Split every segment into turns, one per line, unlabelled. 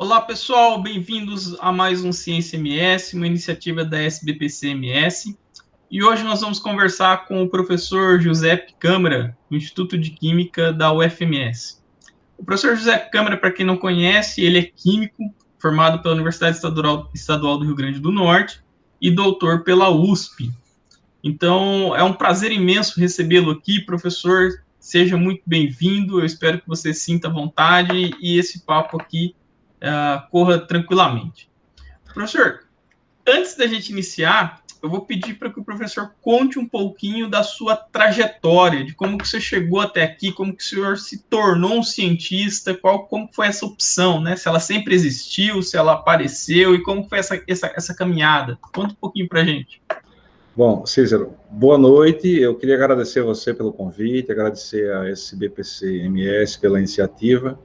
Olá, pessoal, bem-vindos a mais um Ciência MS, uma iniciativa da SBPC-MS. E hoje nós vamos conversar com o professor Giuseppe Câmara, do Instituto de Química da UFMS. O professor Giuseppe Câmara, para quem não conhece, ele é químico, formado pela Universidade Estadual do Rio Grande do Norte e doutor pela USP. Então, é um prazer imenso recebê-lo aqui, professor. Seja muito bem-vindo. Eu espero que você sinta vontade e esse papo aqui corra tranquilamente. Professor, antes da gente iniciar, eu vou pedir para que o professor conte um pouquinho da sua trajetória, de como que você chegou até aqui, como que o senhor se tornou um cientista, como foi essa opção, né? Se ela sempre existiu, se ela apareceu e como foi essa caminhada. Conta um pouquinho para a gente.
Bom, Cícero, boa noite. Eu queria agradecer a você pelo convite, agradecer a SBPC-MS pela iniciativa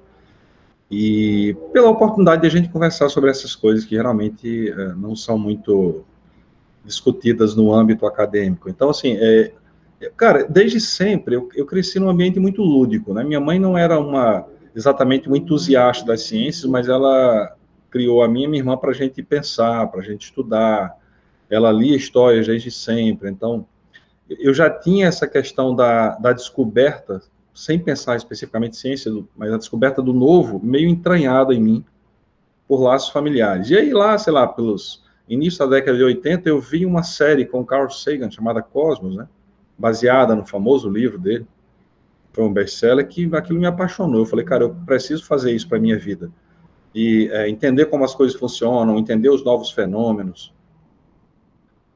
e pela oportunidade de a gente conversar sobre essas coisas que geralmente não são muito discutidas no âmbito acadêmico. Então, assim, cara, desde sempre eu cresci num ambiente muito lúdico, né? Minha mãe não era exatamente uma entusiasta das ciências, mas ela criou a minha e minha irmã para a gente pensar, para a gente estudar. Ela lia histórias desde sempre, então eu já tinha essa questão da descoberta, sem pensar especificamente em ciência, mas a descoberta do novo, meio entranhada em mim, por laços familiares. E aí lá, sei lá, pelos início da década de 80, eu vi uma série com Carl Sagan, chamada Cosmos, né? Baseada no famoso livro dele, foi um best-seller, que aquilo me apaixonou. Eu falei, cara, eu preciso fazer isso para a minha vida. E entender como as coisas funcionam, entender os novos fenômenos.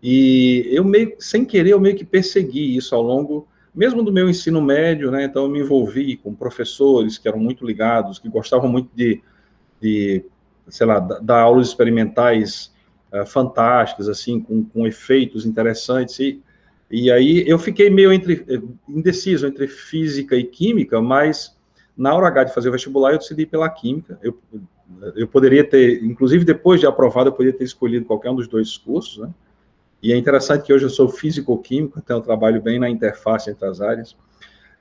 E eu meio, sem querer, eu meio que persegui isso ao longo, mesmo do meu ensino médio, né? Então eu me envolvi com professores que eram muito ligados, que gostavam muito de sei lá, dar aulas experimentais fantásticas, assim, com efeitos interessantes. E aí eu fiquei meio indeciso entre física e química, mas na hora H de fazer o vestibular eu decidi pela química. Eu poderia ter, inclusive depois de aprovado, eu poderia ter escolhido qualquer um dos dois cursos, né? E é interessante que hoje eu sou físico-químico, então eu trabalho bem na interface entre as áreas.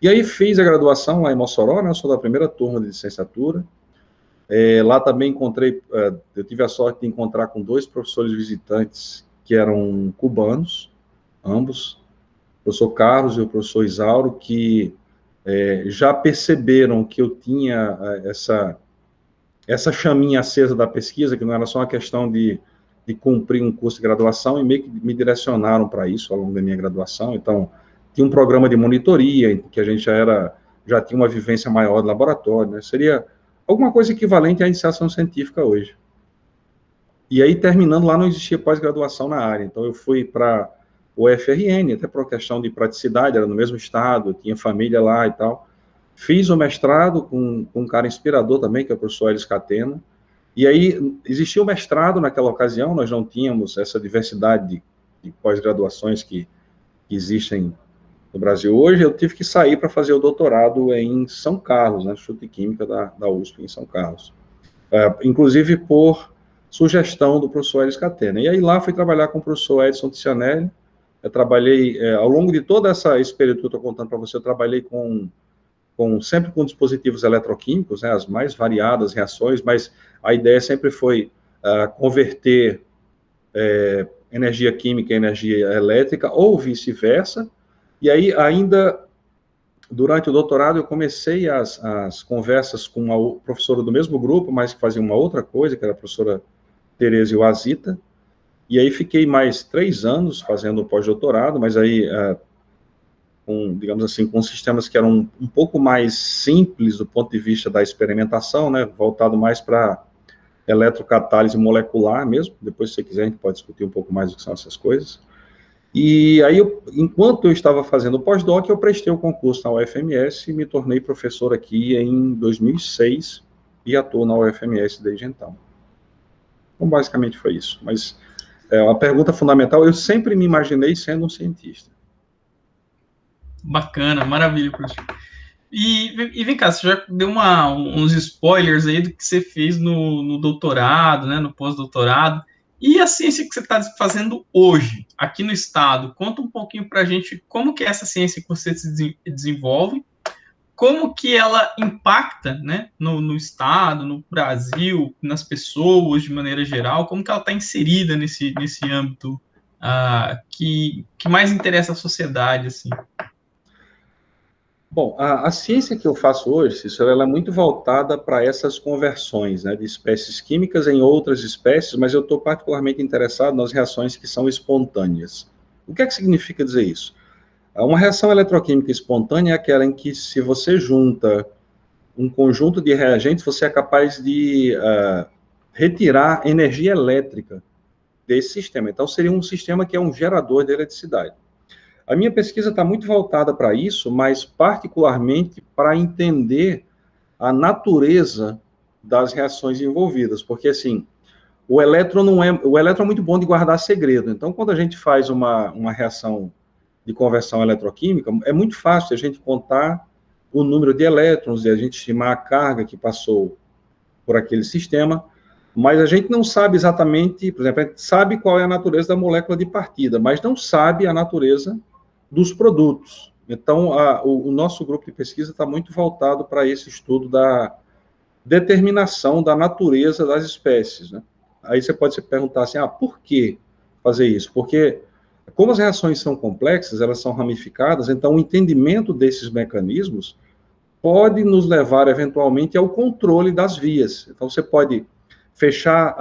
E aí fiz a graduação lá em Mossoró, né? Eu sou da primeira turma de licenciatura. Lá também eu tive a sorte de encontrar com dois professores visitantes que eram cubanos, ambos, o professor Carlos e o professor Isauro, que já perceberam que eu tinha essa chaminha acesa da pesquisa, que não era só uma questão de cumprir um curso de graduação, e meio que me direcionaram para isso ao longo da minha graduação. Então, tinha um programa de monitoria, que a gente já tinha uma vivência maior de laboratório, né? Seria alguma coisa equivalente à iniciação científica hoje. E aí, terminando lá, não existia pós-graduação na área. Então, eu fui para o UFRN, até por uma questão de praticidade, era no mesmo estado, tinha família lá e tal. Fiz o mestrado com um cara inspirador também, que é o professor Elis Catena. E aí, existia o mestrado naquela ocasião, nós não tínhamos essa diversidade de pós-graduações que existem no Brasil hoje. Eu tive que sair para fazer o doutorado em São Carlos, né, Instituto de Química da USP, em São Carlos. Inclusive por sugestão do professor Elis Catena. E aí lá fui trabalhar com o professor Edson Ticianelli. Eu trabalhei, ao longo de todo esse período que eu estou contando para você, eu trabalhei sempre com dispositivos eletroquímicos, né, as mais variadas reações, mas a ideia sempre foi converter energia química em energia elétrica, ou vice-versa. E aí, ainda durante o doutorado, eu comecei as conversas com uma professora do mesmo grupo, mas que fazia uma outra coisa, que era a professora Tereza Iwazita, e aí fiquei mais 3 anos fazendo o pós-doutorado, mas aí digamos assim, com sistemas que eram um pouco mais simples do ponto de vista da experimentação, né, voltado mais para eletrocatálise molecular mesmo. Depois, se você quiser, a gente pode discutir um pouco mais do que são essas coisas. E aí, enquanto eu estava fazendo o pós-doc, eu prestei o concurso na UFMS e me tornei professor aqui em 2006 e atuo na UFMS desde então. Então, basicamente foi isso. Mas uma pergunta fundamental, eu sempre me imaginei sendo um cientista.
Bacana, maravilha, professor. E vem cá, você já deu uns spoilers aí do que você fez no doutorado, né, no pós-doutorado. E a ciência que você está fazendo hoje, aqui no estado, conta um pouquinho para a gente como que é essa ciência que você se desenvolve, como que ela impacta, né, no Estado, no Brasil, nas pessoas de maneira geral, como que ela está inserida nesse âmbito que mais interessa a sociedade, assim.
Bom, a ciência que eu faço hoje, Cícero, ela é muito voltada para essas conversões, né, de espécies químicas em outras espécies, mas eu estou particularmente interessado nas reações que são espontâneas. O que é que significa dizer isso? Uma reação eletroquímica espontânea é aquela em que, se você junta um conjunto de reagentes, você é capaz de retirar energia elétrica desse sistema. Então, seria um sistema que é um gerador de eletricidade. A minha pesquisa está muito voltada para isso, mas particularmente para entender a natureza das reações envolvidas, porque assim, o elétron é muito bom de guardar segredo. Então, quando a gente faz uma reação de conversão eletroquímica, é muito fácil a gente contar o número de elétrons e a gente estimar a carga que passou por aquele sistema, mas a gente não sabe exatamente, por exemplo, a gente sabe qual é a natureza da molécula de partida, mas não sabe a natureza dos produtos. Então, o nosso grupo de pesquisa está muito voltado para esse estudo da determinação da natureza das espécies, né? Aí você pode se perguntar assim, por que fazer isso? Porque, como as reações são complexas, elas são ramificadas, então o entendimento desses mecanismos pode nos levar, eventualmente, ao controle das vias. Então, você pode fechar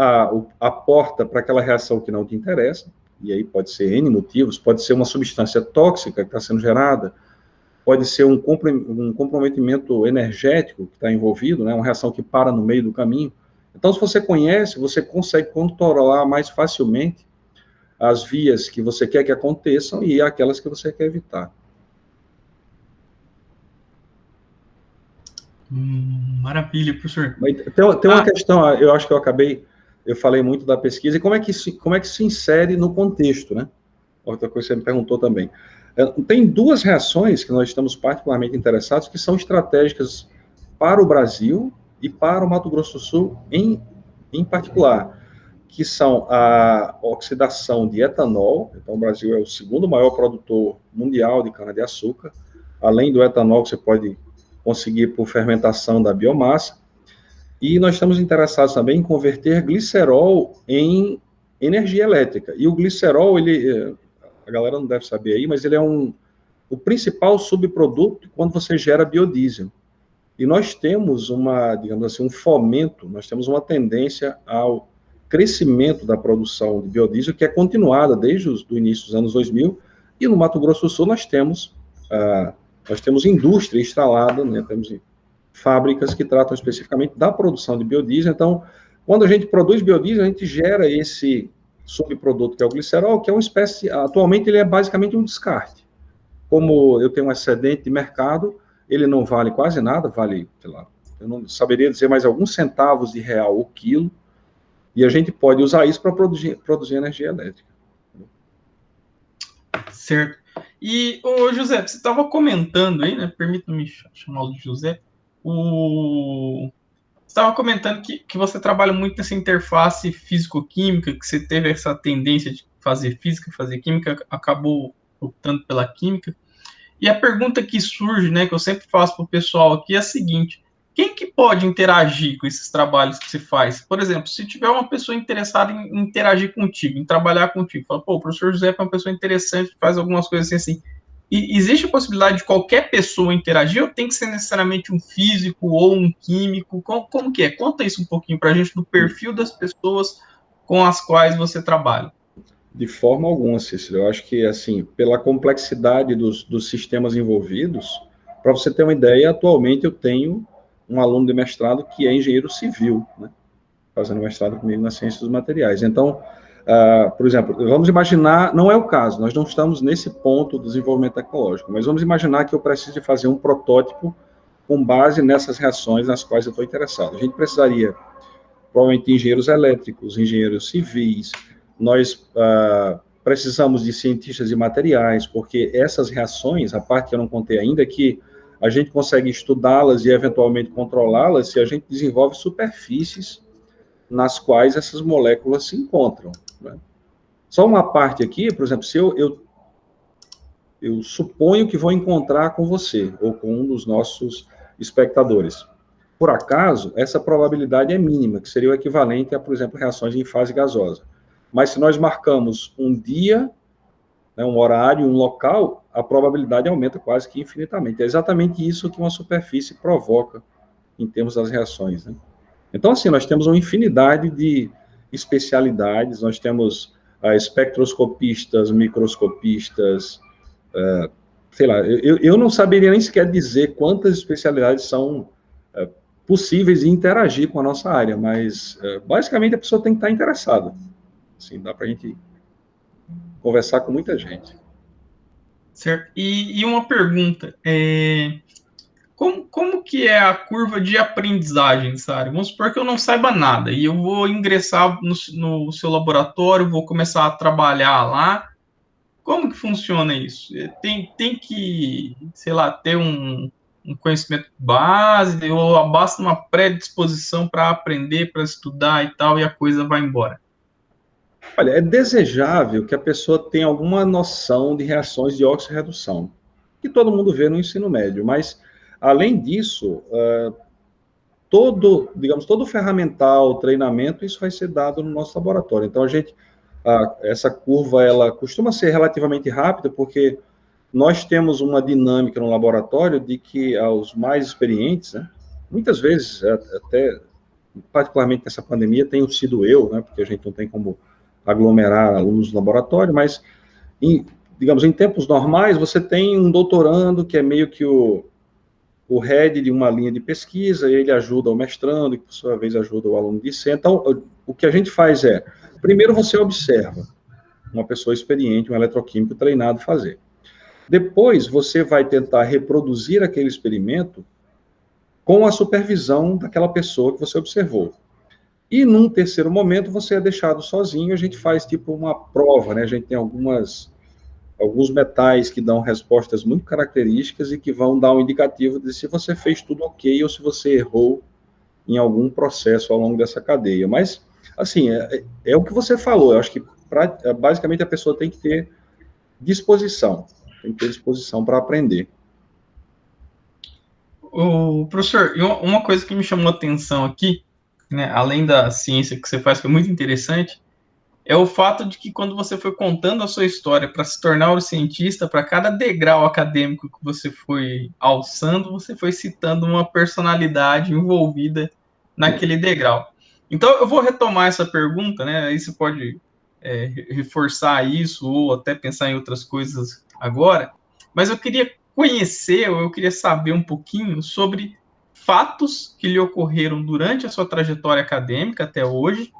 a porta para aquela reação que não te interessa, e aí pode ser N motivos, pode ser uma substância tóxica que está sendo gerada, pode ser um comprometimento energético que está envolvido, né, uma reação que para no meio do caminho. Então, se você conhece, você consegue controlar mais facilmente as vias que você quer que aconteçam e aquelas que você quer evitar.
Maravilha, professor.
Mas tem uma questão, eu acho que eu falei muito da pesquisa, e como é que se insere no contexto, né? Outra coisa que você me perguntou também. Tem duas reações que nós estamos particularmente interessados, que são estratégicas para o Brasil e para o Mato Grosso do Sul em particular, que são a oxidação de etanol. Então, o Brasil é o segundo maior produtor mundial de cana-de-açúcar, além do etanol que você pode conseguir por fermentação da biomassa. E nós estamos interessados também em converter glicerol em energia elétrica. E o glicerol, a galera não deve saber aí, mas ele é o principal subproduto quando você gera biodiesel. E nós temos digamos assim, um fomento, nós temos uma tendência ao crescimento da produção de biodiesel, que é continuada desde o início dos anos 2000, e no Mato Grosso do Sul nós temos indústria instalada, né, temos fábricas que tratam especificamente da produção de biodiesel. Então, quando a gente produz biodiesel, a gente gera esse subproduto que é o glicerol, que é uma espécie, atualmente ele é basicamente um descarte. Como eu tenho um excedente de mercado, ele não vale quase nada, vale, sei lá, eu não saberia dizer, mais alguns centavos de real o quilo, e a gente pode usar isso para produzir energia elétrica.
Certo. E, José, você estava comentando aí, né? Permita-me chamá-lo de José. Você estava comentando que você trabalha muito nessa interface físico-química, que você teve essa tendência de fazer física, fazer química, acabou optando pela química. E a pergunta que surge, né, que eu sempre faço para o pessoal aqui é a seguinte: quem que pode interagir com esses trabalhos que você faz? Por exemplo, se tiver uma pessoa interessada em interagir contigo, em trabalhar contigo, fala, pô, o professor José é uma pessoa interessante, faz algumas coisas assim. E existe a possibilidade de qualquer pessoa interagir, ou tem que ser necessariamente um físico ou um químico? Como que é? Conta isso um pouquinho para a gente do perfil das pessoas com as quais você trabalha.
De forma alguma, Cícero. Eu acho que, assim, pela complexidade dos sistemas envolvidos, para você ter uma ideia, atualmente eu tenho um aluno de mestrado que é engenheiro civil, né, fazendo mestrado comigo nas ciências dos materiais. Então, por exemplo, vamos imaginar, não é o caso, nós não estamos nesse ponto do desenvolvimento tecnológico, mas vamos imaginar que eu preciso de fazer um protótipo com base nessas reações nas quais eu estou interessado. A gente precisaria, provavelmente, de engenheiros elétricos, engenheiros civis. Nós precisamos de cientistas de materiais, porque essas reações, a parte que eu não contei ainda, é que a gente consegue estudá-las e, eventualmente, controlá-las se a gente desenvolve superfícies nas quais essas moléculas se encontram, né? Só uma parte aqui, por exemplo, se eu eu suponho que vou encontrar com você ou com um dos nossos espectadores. Por acaso, essa probabilidade é mínima, que seria o equivalente a, por exemplo, reações em fase gasosa. Mas se nós marcamos um dia, né, um horário, um local, a probabilidade aumenta quase que infinitamente. É exatamente isso que uma superfície provoca em termos das reações, né? Então, assim, nós temos uma infinidade de especialidades, nós temos espectroscopistas, microscopistas, sei lá, eu não saberia nem sequer dizer quantas especialidades são possíveis de interagir com a nossa área, mas basicamente a pessoa tem que estar interessada. Assim, dá para a gente conversar com muita gente.
Certo. E uma pergunta, como que é a curva de aprendizagem nessa área? Vamos supor que eu não saiba nada e eu vou ingressar no seu laboratório, vou começar a trabalhar lá. Como que funciona isso? Tem que, sei lá, ter um conhecimento base ou basta uma predisposição para aprender, para estudar e tal, e a coisa vai embora?
Olha, é desejável que a pessoa tenha alguma noção de reações de oxirredução, que todo mundo vê no ensino médio, mas, além disso, todo ferramental, treinamento, isso vai ser dado no nosso laboratório. Então, essa curva, ela costuma ser relativamente rápida, porque nós temos uma dinâmica no laboratório de que aos mais experientes, né, muitas vezes, até particularmente nessa pandemia, tenho sido eu, né, porque a gente não tem como aglomerar alunos no laboratório, mas, digamos, em tempos normais, você tem um doutorando que é meio que o head de uma linha de pesquisa, e ele ajuda o mestrando, e por sua vez ajuda o aluno de discente. Então, o que a gente faz é, primeiro você observa uma pessoa experiente, um eletroquímico treinado fazer. Depois, você vai tentar reproduzir aquele experimento com a supervisão daquela pessoa que você observou. E, num terceiro momento, você é deixado sozinho, a gente faz tipo uma prova, né? A gente tem alguns metais que dão respostas muito características e que vão dar um indicativo de se você fez tudo ok ou se você errou em algum processo ao longo dessa cadeia. Mas, assim, é o que você falou, eu acho que basicamente a pessoa tem que ter disposição para aprender.
Professor, uma coisa que me chamou a atenção aqui, né, além da ciência que você faz, que é muito interessante, é o fato de que quando você foi contando a sua história para se tornar um cientista, para cada degrau acadêmico que você foi alçando, você foi citando uma personalidade envolvida naquele degrau. Então, eu vou retomar essa pergunta, né? Aí você pode reforçar isso ou até pensar em outras coisas agora, mas eu queria conhecer, ou eu queria saber um pouquinho sobre fatos que lhe ocorreram durante a sua trajetória acadêmica até hoje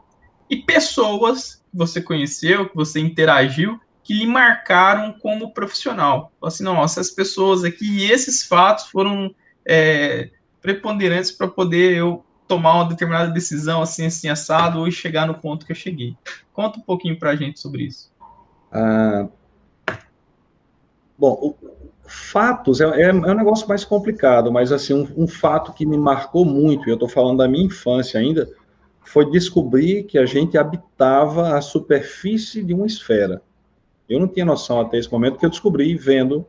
e pessoas que você conheceu, que você interagiu, que lhe marcaram como profissional. Assim, não, essas pessoas aqui e esses fatos foram preponderantes para poder eu tomar uma determinada decisão assim, assim, assado, ou chegar no ponto que eu cheguei. Conta um pouquinho para a gente sobre isso.
Bom, fatos é um negócio mais complicado, mas assim, um fato que me marcou muito, e eu estou falando da minha infância ainda, foi descobrir que a gente habitava a superfície de uma esfera. Eu não tinha noção até esse momento, que eu descobri vendo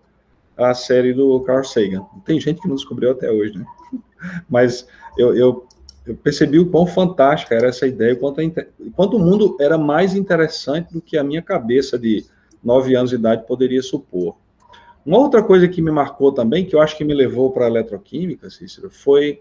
a série do Carl Sagan. Tem gente que não descobriu até hoje, né? Mas eu percebi o quão fantástica era essa ideia, quanto o mundo era mais interessante do que a minha cabeça de 9 anos de idade poderia supor. Uma outra coisa que me marcou também, que eu acho que me levou para a eletroquímica, Cícero, foi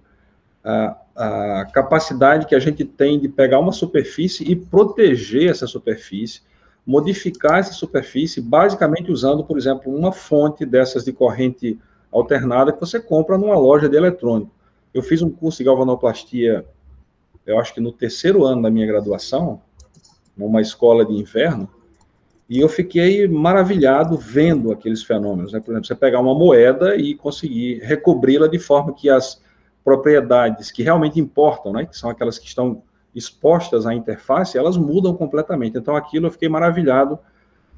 a capacidade que a gente tem de pegar uma superfície e proteger essa superfície, modificar essa superfície, basicamente usando, por exemplo, uma fonte dessas de corrente alternada que você compra numa loja de eletrônico. Eu fiz um curso de galvanoplastia, eu acho que no terceiro ano da minha graduação, numa escola de inverno, e eu fiquei maravilhado vendo aqueles fenômenos, né? Por exemplo, você pegar uma moeda e conseguir recobri-la de forma que as propriedades que realmente importam, né, que são aquelas que estão expostas à interface, elas mudam completamente. Então, aquilo eu fiquei maravilhado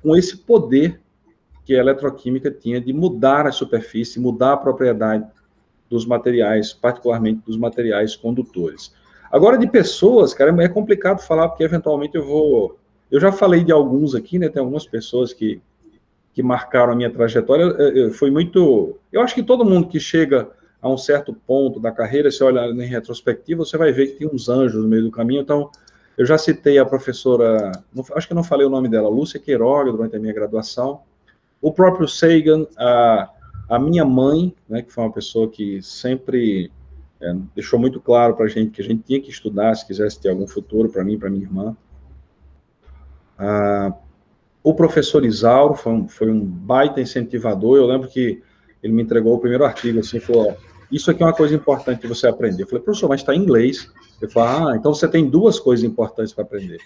com esse poder que a eletroquímica tinha de mudar a superfície, mudar a propriedade dos materiais, particularmente dos materiais condutores. Agora, de pessoas, cara, é complicado falar, porque eventualmente eu já falei de alguns aqui, né, tem algumas pessoas que que marcaram a minha trajetória. Foi muito... Eu acho que todo mundo que chega a um certo ponto da carreira, se olhar em retrospectiva, você vai ver que tem uns anjos no meio do caminho. Então, eu já citei a professora, acho que eu não falei o nome dela, Lúcia Queiroga, durante a minha graduação, o próprio Sagan, a minha mãe, né, que foi uma pessoa que sempre deixou muito claro para a gente que a gente tinha que estudar se quisesse ter algum futuro para mim e para minha irmã. O professor Isauro foi um baita incentivador. Eu lembro que ele me entregou o primeiro artigo, assim, falou, isso aqui é uma coisa importante que você aprender. Eu falei, professor, mas está em inglês. Ele falou, então você tem duas coisas importantes para aprender.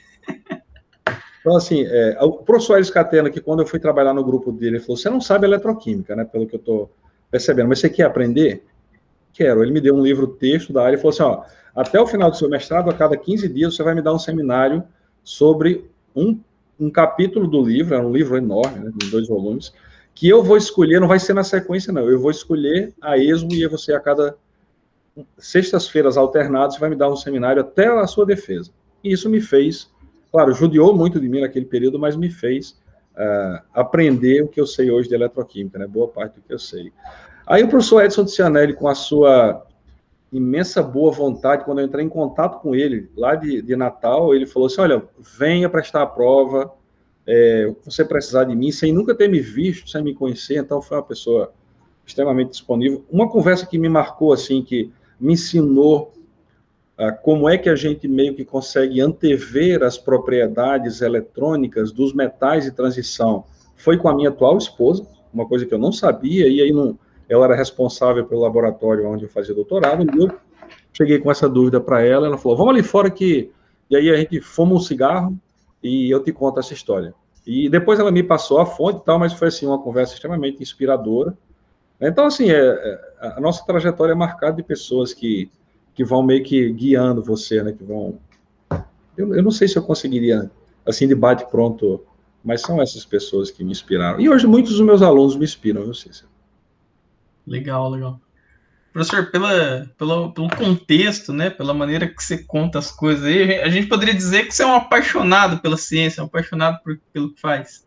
Então, assim, o professor Aires Catena, que quando eu fui trabalhar no grupo dele, ele falou, você não sabe eletroquímica, né, pelo que eu estou percebendo, mas você quer aprender? Quero. Ele me deu um livro-texto da área e falou assim, até o final do seu mestrado, a cada 15 dias, você vai me dar um seminário sobre um capítulo do livro, é um livro enorme, né, de 2 volumes, que eu vou escolher, não vai ser na sequência, não, eu vou escolher a esmo e você a cada sextas-feiras alternadas, você vai me dar um seminário até a sua defesa. E isso me fez, claro, judiou muito de mim naquele período, mas me fez aprender o que eu sei hoje de eletroquímica, né, boa parte do que eu sei. Aí o professor Edson Tianelli, com a sua imensa boa vontade, quando eu entrei em contato com ele, lá de Natal, ele falou assim, olha, venha prestar a prova, você precisar de mim, sem nunca ter me visto, sem me conhecer, então foi uma pessoa extremamente disponível. Uma conversa que me marcou, assim, que me ensinou como é que a gente meio que consegue antever as propriedades eletrônicas dos metais de transição, foi com a minha atual esposa, uma coisa que eu não sabia, e aí ela era responsável pelo laboratório onde eu fazia doutorado, e eu cheguei com essa dúvida para ela, ela falou, vamos ali fora que... E aí a gente fuma um cigarro e eu te conto essa história. E depois ela me passou a fonte e tal, mas foi assim uma conversa extremamente inspiradora. Então, assim, a nossa trajetória é marcada de pessoas que vão meio que guiando você, né, que vão... Eu não sei se eu conseguiria, assim, de bate-pronto, mas são essas pessoas que me inspiraram. E hoje muitos dos meus alunos me inspiram, eu sei.
Legal, legal. Professor, pelo contexto, né, pela maneira que você conta as coisas aí, a gente poderia dizer que você é um apaixonado pela ciência, um apaixonado pelo que faz.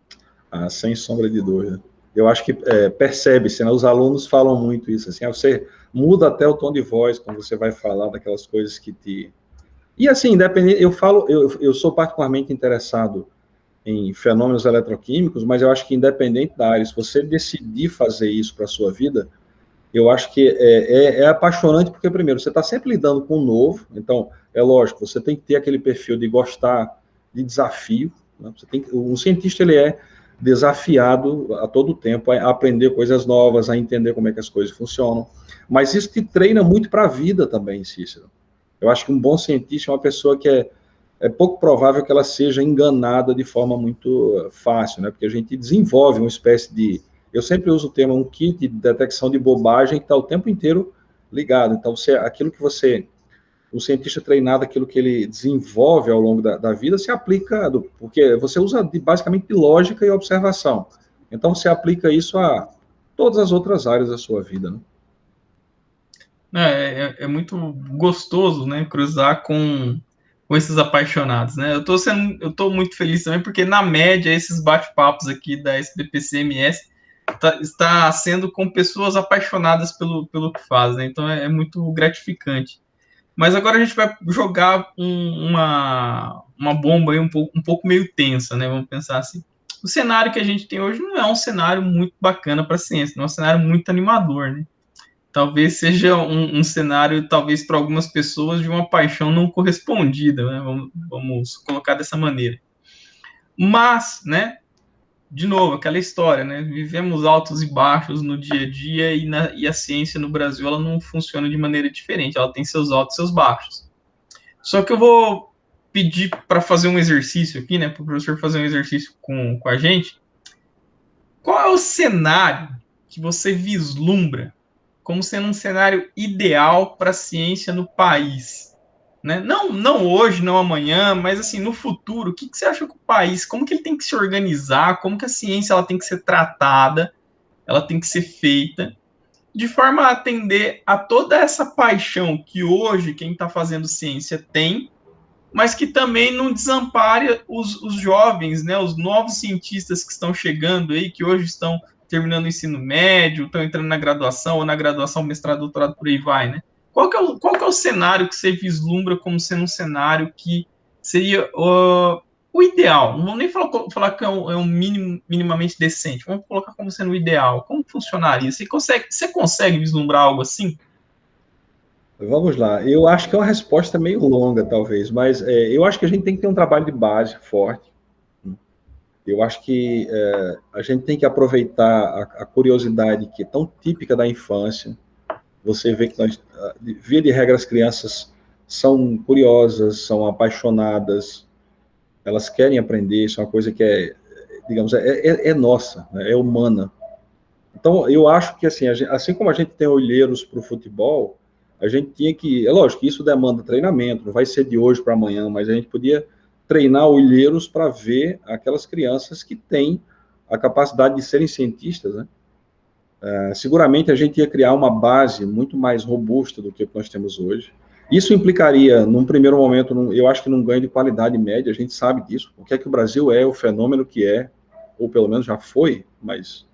Sem sombra de dúvida. Eu acho que percebe-se, né, os alunos falam muito isso, assim, você muda até o tom de voz quando você vai falar daquelas coisas que te... E assim, independente, eu sou particularmente interessado em fenômenos eletroquímicos, mas eu acho que independente da área, se você decidir fazer isso para a sua vida, eu acho que é apaixonante, porque, primeiro, você está sempre lidando com o novo, então, é lógico, você tem que ter aquele perfil de gostar de desafio, né? Um cientista, ele é desafiado a todo tempo a aprender coisas novas, a entender como é que as coisas funcionam, mas isso te treina muito para a vida também, Cícero. Eu acho que um bom cientista é uma pessoa que é pouco provável que ela seja enganada de forma muito fácil, né? Porque a gente desenvolve uma espécie de... Eu sempre uso o termo um kit de detecção de bobagem que está o tempo inteiro ligado. Então, aquilo que o cientista treinado, aquilo que ele desenvolve ao longo da vida, se aplica, porque você usa basicamente lógica e observação. Então, você aplica isso a todas as outras áreas da sua vida, né?
É muito gostoso, né, cruzar com esses apaixonados, né? Eu tô muito feliz também, porque na média, esses bate-papos aqui da SBPC-MS está sendo com pessoas apaixonadas pelo que fazem, né? Então é muito gratificante. Mas agora a gente vai jogar uma bomba aí um pouco meio tensa, né? Vamos pensar assim. O cenário que a gente tem hoje não é um cenário muito bacana para a ciência, não é um cenário muito animador, né? Talvez seja um cenário, talvez para algumas pessoas, de uma paixão não correspondida, né? Vamos colocar dessa maneira. Mas, né? De novo, aquela história, né? Vivemos altos e baixos no dia a dia e a ciência no Brasil ela não funciona de maneira diferente, ela tem seus altos e seus baixos. Só que eu vou pedir para fazer um exercício aqui, né? Para o professor fazer um exercício com a gente. Qual é o cenário que você vislumbra como sendo um cenário ideal para a ciência no país? Né? Não hoje, não amanhã, mas assim, no futuro, o que você acha que o país, como que ele tem que se organizar, como que a ciência ela tem que ser tratada, ela tem que ser feita, de forma a atender a toda essa paixão que hoje quem está fazendo ciência tem, mas que também não desampare os jovens, né, os novos cientistas que estão chegando aí, que hoje estão terminando o ensino médio, estão entrando na graduação, ou na graduação, mestrado, doutorado, por aí vai, né? Qual que é o cenário que você vislumbra como sendo um cenário que seria o ideal? Não vamos nem falar que é um mínimo, minimamente decente, vamos colocar como sendo o ideal. Como funcionaria? Você consegue vislumbrar algo assim?
Vamos lá. Eu acho que é uma resposta meio longa, talvez, mas eu acho que a gente tem que ter um trabalho de base forte. Eu acho que a gente tem que aproveitar a curiosidade que é tão típica da infância. Você vê que, via de regra, as crianças são curiosas, são apaixonadas, elas querem aprender, isso é uma coisa que digamos, nossa, né, é humana. Então, eu acho que, assim como a gente tem olheiros para o futebol, a gente tinha que... É lógico que isso demanda treinamento, não vai ser de hoje para amanhã, mas a gente podia treinar olheiros para ver aquelas crianças que têm a capacidade de serem cientistas, né? Seguramente a gente ia criar uma base muito mais robusta do que nós temos hoje. Isso implicaria, num primeiro momento, eu acho que num ganho de qualidade média, a gente sabe disso. O que é que o Brasil é, o fenômeno que é, ou pelo menos já foi, mas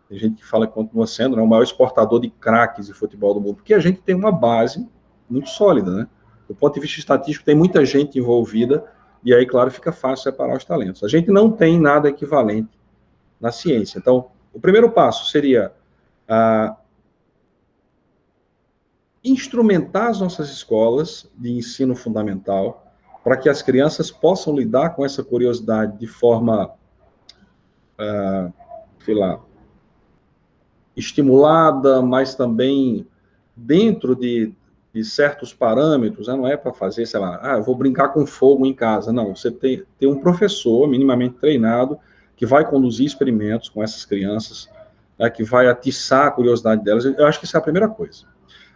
tem gente que fala que continua sendo, né, o maior exportador de craques de futebol do mundo, porque a gente tem uma base muito sólida, né? Do ponto de vista estatístico, tem muita gente envolvida, e aí, claro, fica fácil separar os talentos. A gente não tem nada equivalente na ciência. Então, o primeiro passo seria instrumentar as nossas escolas de ensino fundamental para que as crianças possam lidar com essa curiosidade de forma, sei lá, estimulada, mas também dentro de certos parâmetros, né? Não é para fazer, sei lá, eu vou brincar com fogo em casa. Não, você tem um professor minimamente treinado que vai conduzir experimentos com essas crianças, né, que vai atiçar a curiosidade delas. Eu acho que isso é a primeira coisa.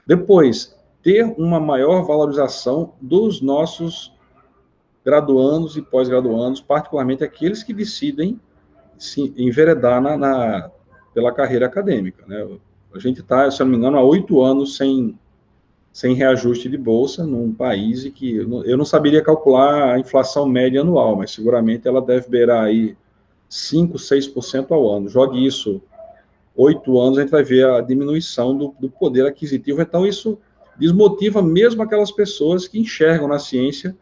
Depois, ter uma maior valorização dos nossos graduandos e pós-graduandos, particularmente aqueles que decidem se enveredar pela carreira acadêmica, né? A gente está, se eu não me engano, há 8 anos sem reajuste de bolsa num país que eu não saberia calcular a inflação média anual, mas seguramente ela deve beirar aí 5%, 6% ao ano. Jogue isso 8 anos, a gente vai ver a diminuição do poder aquisitivo. Então, isso desmotiva mesmo aquelas pessoas que enxergam na ciência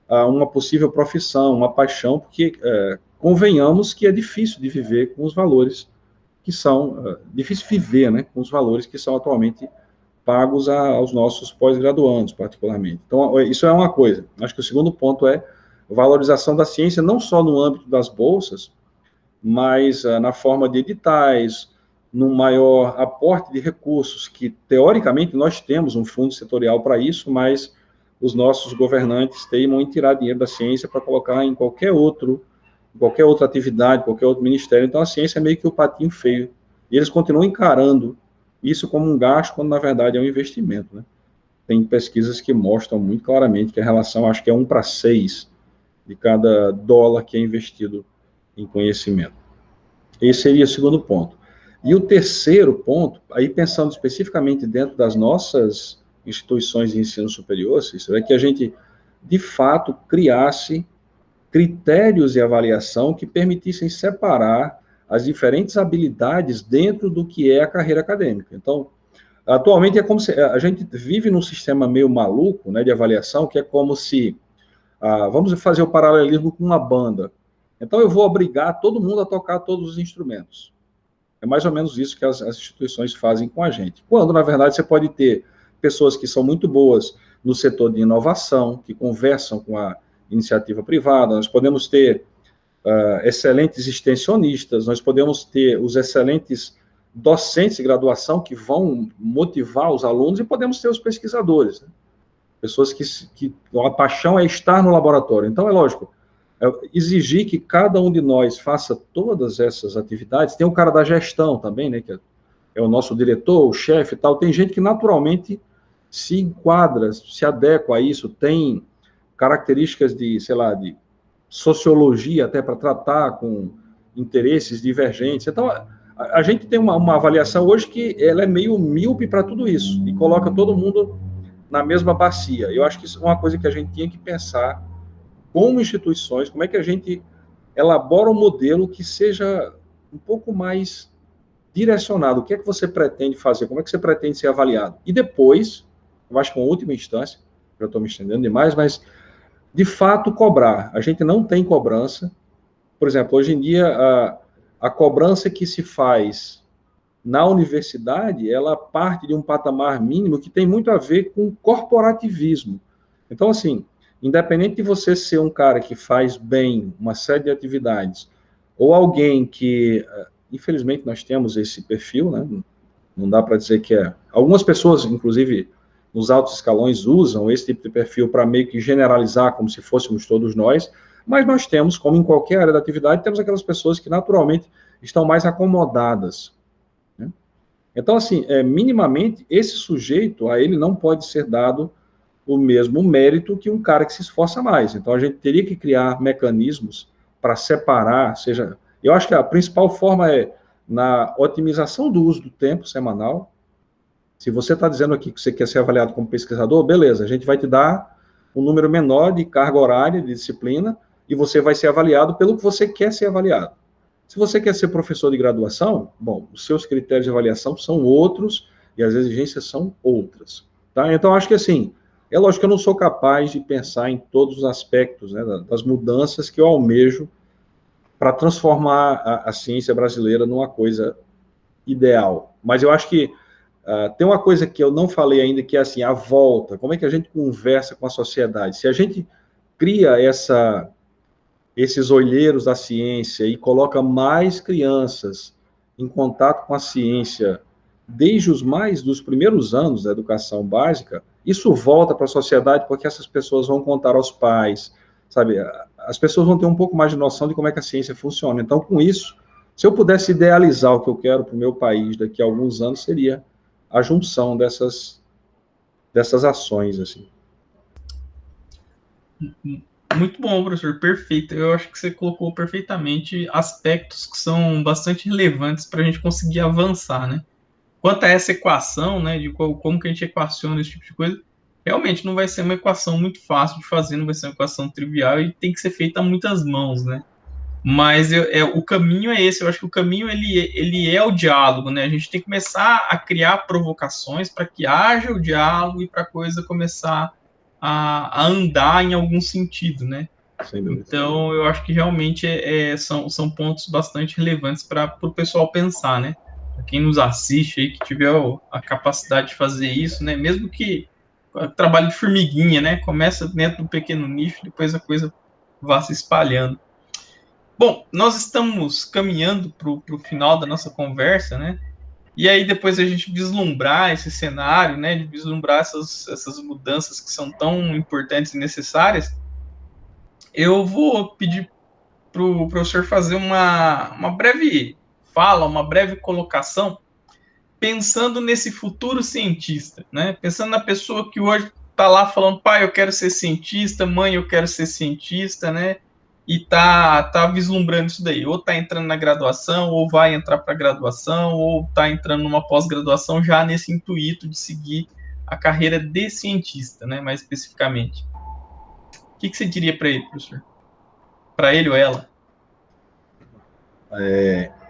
uma possível profissão, uma paixão, porque convenhamos que é difícil de viver com os valores que são, difícil viver, né, com os valores que são atualmente pagos aos nossos pós-graduandos, particularmente. Então, isso é uma coisa. Acho que o segundo ponto é valorização da ciência, não só no âmbito das bolsas, mas na forma de editais, num maior aporte de recursos, que, teoricamente, nós temos um fundo setorial para isso, mas os nossos governantes teimam em tirar dinheiro da ciência para colocar em qualquer outra atividade, qualquer outro ministério. Então, a ciência é meio que o patinho feio. E eles continuam encarando isso como um gasto, quando, na verdade, é um investimento, né? Tem pesquisas que mostram muito claramente que a relação, acho que é 1:6 de cada dólar que é investido em conhecimento. Esse seria o segundo ponto. E o terceiro ponto, aí pensando especificamente dentro das nossas instituições de ensino superior, Cícero, é que a gente, de fato, criasse critérios de avaliação que permitissem separar as diferentes habilidades dentro do que é a carreira acadêmica. Então, atualmente é como se a gente vive num sistema meio maluco, né, de avaliação, que é como se, vamos fazer o paralelismo com uma banda. Então, eu vou obrigar todo mundo a tocar todos os instrumentos. É mais ou menos isso que as instituições fazem com a gente. Quando, na verdade, você pode ter pessoas que são muito boas no setor de inovação, que conversam com a iniciativa privada, nós podemos ter excelentes extensionistas, nós podemos ter os excelentes docentes de graduação que vão motivar os alunos, e podemos ter os pesquisadores, né? Pessoas que a paixão é estar no laboratório. Então, é lógico, exigir que cada um de nós faça todas essas atividades. Tem o cara da gestão também, né, que é o nosso diretor, o chefe e tal. Tem gente que naturalmente se enquadra, se adequa a isso, tem características de, sei lá, de sociologia até para tratar com interesses divergentes. Então, a gente tem uma avaliação hoje que ela é meio míope para tudo isso, e coloca todo mundo na mesma bacia. Eu acho que isso é uma coisa que a gente tinha que pensar como instituições, como é que a gente elabora um modelo que seja um pouco mais direcionado. O que é que você pretende fazer? Como é que você pretende ser avaliado? E depois, eu acho que uma última instância, já estou me estendendo demais, mas de fato cobrar. A gente não tem cobrança. Por exemplo, hoje em dia, a cobrança que se faz na universidade, ela parte de um patamar mínimo que tem muito a ver com corporativismo. Então, assim, independente de você ser um cara que faz bem uma série de atividades, ou alguém que, infelizmente, nós temos esse perfil, né? Não dá para dizer que é. Algumas pessoas, inclusive, nos altos escalões, usam esse tipo de perfil para meio que generalizar, como se fôssemos todos nós, mas nós temos, como em qualquer área da atividade, temos aquelas pessoas que naturalmente estão mais acomodadas. Né? Então, assim, minimamente, esse sujeito, a ele não pode ser dado o mesmo mérito que um cara que se esforça mais. Então, a gente teria que criar mecanismos para separar, seja... Eu acho que a principal forma é na otimização do uso do tempo semanal. Se você está dizendo aqui que você quer ser avaliado como pesquisador, beleza, a gente vai te dar um número menor de carga horária, de disciplina, e você vai ser avaliado pelo que você quer ser avaliado. Se você quer ser professor de graduação, bom, os seus critérios de avaliação são outros e as exigências são outras. Tá? Então, acho que assim, é lógico que eu não sou capaz de pensar em todos os aspectos, né, das mudanças que eu almejo para transformar a ciência brasileira numa coisa ideal. Mas eu acho que tem uma coisa que eu não falei ainda, que é assim, a volta. Como é que a gente conversa com a sociedade? Se a gente cria esses olheiros da ciência e coloca mais crianças em contato com a ciência desde dos primeiros anos da educação básica, isso volta para a sociedade porque essas pessoas vão contar aos pais, sabe? As pessoas vão ter um pouco mais de noção de como é que a ciência funciona. Então, com isso, se eu pudesse idealizar o que eu quero para o meu país daqui a alguns anos, seria a junção dessas ações, assim.
Muito bom, professor, perfeito. Eu acho que você colocou perfeitamente aspectos que são bastante relevantes para a gente conseguir avançar, né? Quanto a essa equação, né, de como que a gente equaciona esse tipo de coisa, realmente não vai ser uma equação muito fácil de fazer, não vai ser uma equação trivial e tem que ser feita a muitas mãos, né? Mas o caminho é esse, eu acho que o caminho ele é o diálogo, né? A gente tem que começar a criar provocações para que haja o diálogo e para a coisa começar a andar em algum sentido, né? Então, eu acho que realmente são pontos bastante relevantes para o pessoal pensar, né? Para quem nos assiste aí, que tiver a capacidade de fazer isso, né? Mesmo que trabalhe de formiguinha, né? Começa dentro do pequeno nicho, depois a coisa vá se espalhando. Bom, nós estamos caminhando para o final da nossa conversa, né? E aí depois a gente vislumbrar esse cenário, né? De vislumbrar essas mudanças que são tão importantes e necessárias, eu vou pedir para o professor fazer uma breve fala, uma breve colocação, pensando nesse futuro cientista, né? Pensando na pessoa que hoje está lá falando, pai, eu quero ser cientista, mãe, eu quero ser cientista, né? E tá vislumbrando isso daí. Ou tá entrando na graduação, ou vai entrar para a graduação, ou tá entrando numa pós-graduação já nesse intuito de seguir a carreira de cientista, né? Mais especificamente. O que você diria para ele, professor? Para ele ou ela?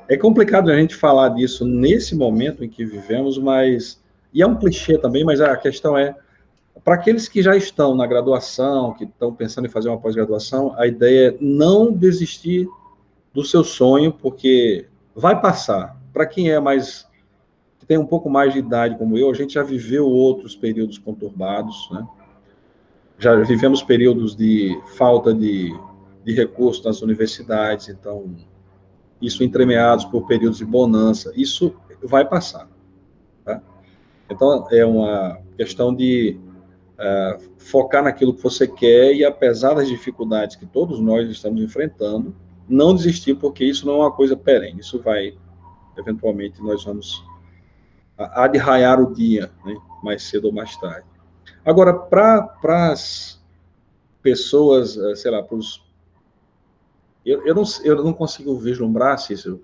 É complicado a gente falar disso nesse momento em que vivemos, mas... E é um clichê também, mas a questão é, para aqueles que já estão na graduação, que estão pensando em fazer uma pós-graduação, a ideia é não desistir do seu sonho, porque vai passar. Para quem é mais... que tem um pouco mais de idade como eu, a gente já viveu outros períodos conturbados, né? Já vivemos períodos de falta de recursos nas universidades, então isso entremeados por períodos de bonança, isso vai passar. Tá? Então, é uma questão de focar naquilo que você quer e, apesar das dificuldades que todos nós estamos enfrentando, não desistir, porque isso não é uma coisa perene, isso vai, eventualmente, nós vamos... há de raiar o dia, né? Mais cedo ou mais tarde. Agora, para as pessoas, sei lá, para os... eu não consigo vislumbrar, Cícero,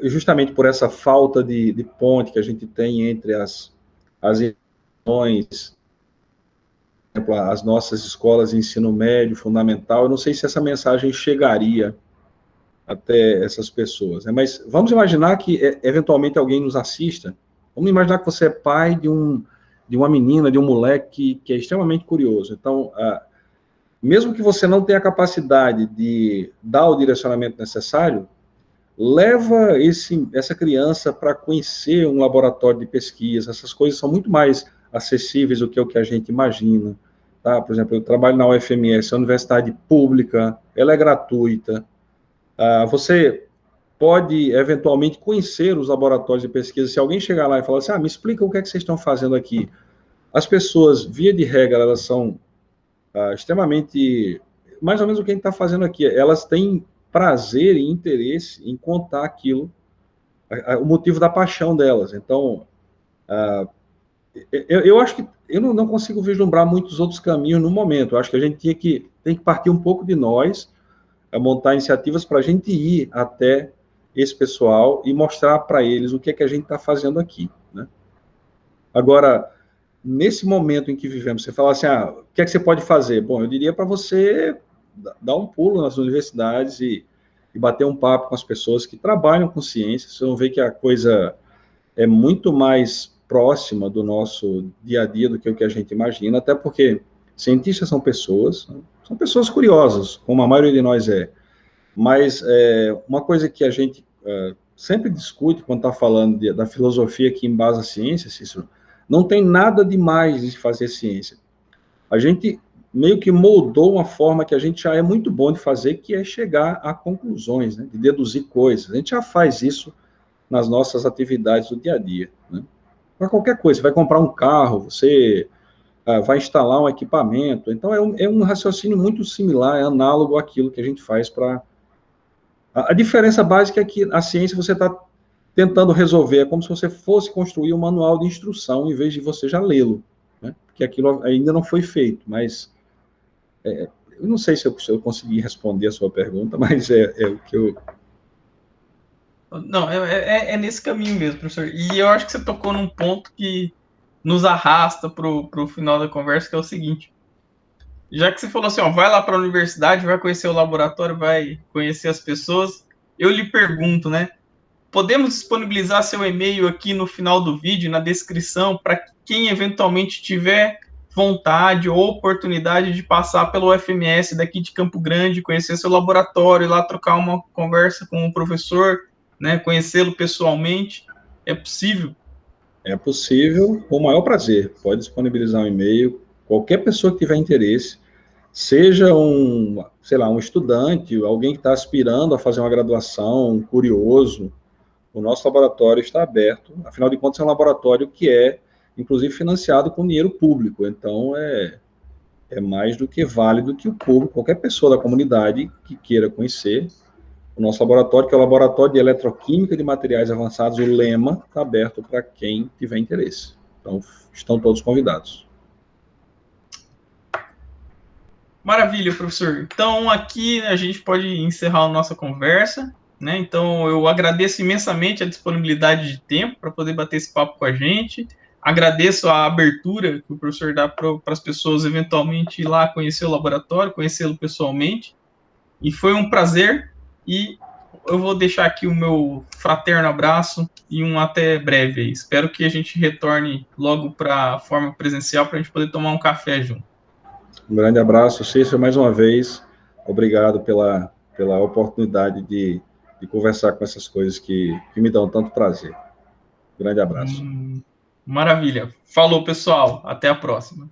justamente por essa falta de ponte que a gente tem entre as instituições, as nossas escolas de ensino médio, fundamental, eu não sei se essa mensagem chegaria até essas pessoas, né? Mas vamos imaginar que, eventualmente, alguém nos assista. Vamos imaginar que você é pai de uma menina, de um moleque que é extremamente curioso. Então, mesmo que você não tenha a capacidade de dar o direcionamento necessário, leva essa criança para conhecer um laboratório de pesquisa. Essas coisas são muito mais acessíveis do que o que a gente imagina. Tá? Por exemplo, eu trabalho na UFMS, é uma universidade pública, ela é gratuita. Você pode, eventualmente, conhecer os laboratórios de pesquisa. Se alguém chegar lá e falar assim, me explica o que é que vocês estão fazendo aqui. As pessoas, via de regra, elas são extremamente, mais ou menos o que a gente está fazendo aqui. Elas têm prazer e interesse em contar aquilo, o motivo da paixão delas. Então, eu acho que eu não consigo vislumbrar muitos outros caminhos no momento. Eu acho que a gente tem que partir um pouco de nós, montar iniciativas para a gente ir até esse pessoal e mostrar para eles o que é que a gente está fazendo aqui, né? Agora, nesse momento em que vivemos, você fala assim, o que é que você pode fazer? Bom, eu diria para você dar um pulo nas universidades e bater um papo com as pessoas que trabalham com ciência. Vocês vão ver que a coisa é muito mais próxima do nosso dia a dia do que o que a gente imagina, até porque cientistas são pessoas curiosas, como a maioria de nós é. Mas uma coisa que a gente sempre discute quando está falando da filosofia que embasa a ciência, Cícero, não tem nada demais de fazer ciência. A gente meio que moldou uma forma que a gente já é muito bom de fazer, que é chegar a conclusões, né, de deduzir coisas. A gente já faz isso nas nossas atividades do dia a dia, né? Para qualquer coisa, você vai comprar um carro, você vai instalar um equipamento. Então, é um raciocínio muito similar, é análogo àquilo que a gente faz para... A diferença básica é que a ciência você está tentando resolver, é como se você fosse construir um manual de instrução em vez de você já lê-lo, né? Porque aquilo ainda não foi feito, mas eu não sei se eu consegui responder a sua pergunta, mas é o que eu...
Não, é nesse caminho mesmo, professor. E eu acho que você tocou num ponto que nos arrasta para o final da conversa, que é o seguinte. Já que você falou assim, vai lá para a universidade, vai conhecer o laboratório, vai conhecer as pessoas, eu lhe pergunto, né? Podemos disponibilizar seu e-mail aqui no final do vídeo, na descrição, para quem eventualmente tiver vontade ou oportunidade de passar pelo UFMS daqui de Campo Grande, conhecer seu laboratório, ir lá trocar uma conversa com o professor, né, conhecê-lo pessoalmente. É possível?
É possível, com o maior prazer. Pode disponibilizar um e-mail. Qualquer pessoa que tiver interesse, seja um estudante, alguém que está aspirando a fazer uma graduação, um curioso, o nosso laboratório está aberto. Afinal de contas, é um laboratório que é, inclusive, financiado com dinheiro público. Então, é mais do que válido que o público, qualquer pessoa da comunidade que queira conhecer o nosso laboratório, que é o Laboratório de Eletroquímica de Materiais Avançados, o LEMA, está aberto para quem tiver interesse. Então, estão todos convidados.
Maravilha, professor. Então, aqui a gente pode encerrar a nossa conversa, né? Então, eu agradeço imensamente a disponibilidade de tempo para poder bater esse papo com a gente. Agradeço a abertura que o professor dá para as pessoas eventualmente ir lá conhecer o laboratório, conhecê-lo pessoalmente. E foi um prazer. E eu vou deixar aqui o meu fraterno abraço e um até breve. Espero que a gente retorne logo para a forma presencial para a gente poder tomar um café junto.
Um grande abraço, Cícero, mais uma vez. Obrigado pela oportunidade de conversar com essas coisas que me dão tanto prazer. Grande abraço.
Maravilha. Falou, pessoal. Até a próxima.